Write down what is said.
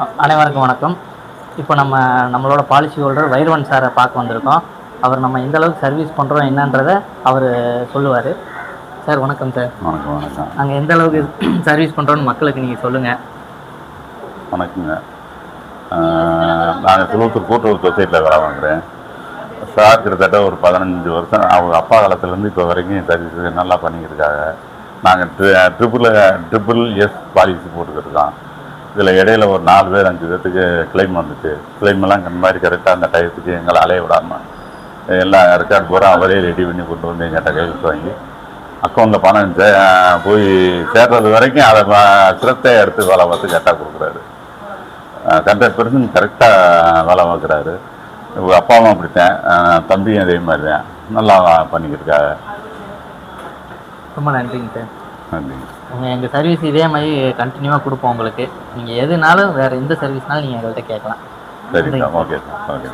அனைவருக்கும் வணக்கம். இப்போ நம்மளோட பாலிசி ஹோல்டர் வைரவன் சாரை பார்க்க வந்திருக்கோம். அவர் நம்ம எந்த அளவுக்கு சர்வீஸ் பண்ணுறோம் என்னன்றதை அவர் சொல்லுவார். சார் வணக்கம் சார். வணக்கம். வணக்கம். நாங்கள் எந்த அளவுக்கு சர்வீஸ் பண்ணுறோன்னு மக்களுக்கு நீங்கள் சொல்லுங்கள். வணக்கங்க. நாங்கள் திருவத்தூர் கூட்டுறவு சொசைட்டியில் வேலை வாங்குகிறேன். சார் கிட்டத்தட்ட ஒரு 15 வருஷம் அவங்க அப்பா காலத்துலேருந்து இப்போ வரைக்கும் சர்வீஸ் நல்லா பண்ணிக்கிருக்காங்க. நாங்கள் ட்ரிபிள் எஸ் பாலிசி போட்டுக்கிட்டுருக்கோம். இதில் இடையில ஒரு 4 பேர் 5 பேர்த்துக்கு கிளைம் வந்துச்சு. கிளைமெல்லாம் இந்த மாதிரி கரெக்டாக அந்த டயத்துக்கு எங்களை அலைய விடாமல் எல்லா ரெக்கார்ட் பூரா அவரே ரெடி பண்ணி கொண்டு வந்து எங்கிட்ட கையெழுத்து வாங்கி அக்கௌண்ட்டில் பணம் போய் சேர்றது வரைக்கும் அதை சிரத்தை எடுத்து வேலை பார்த்து கரெக்டாக கொடுக்குறாரு. 100% கரெக்டாக வேலை பார்க்குறாரு. அப்பாவும் அப்படித்தான், தம்பியும் அதே மாதிரி தான் நல்லா பண்ணிக்கிருக்காங்க. ரொம்ப நன்றிங்க சார். நன்றிங்க. எங்கள் சர்வீஸ் இதே மாதிரி கண்டினியூவாக கொடுப்போம் உங்களுக்கு. நீங்கள் எதுனாலும் வேறு எந்த சர்வீஸ்னாலும் நீங்கள் எங்கள்கிட்ட கேட்கலாம். சரி சார். Okay sir. ஓகே.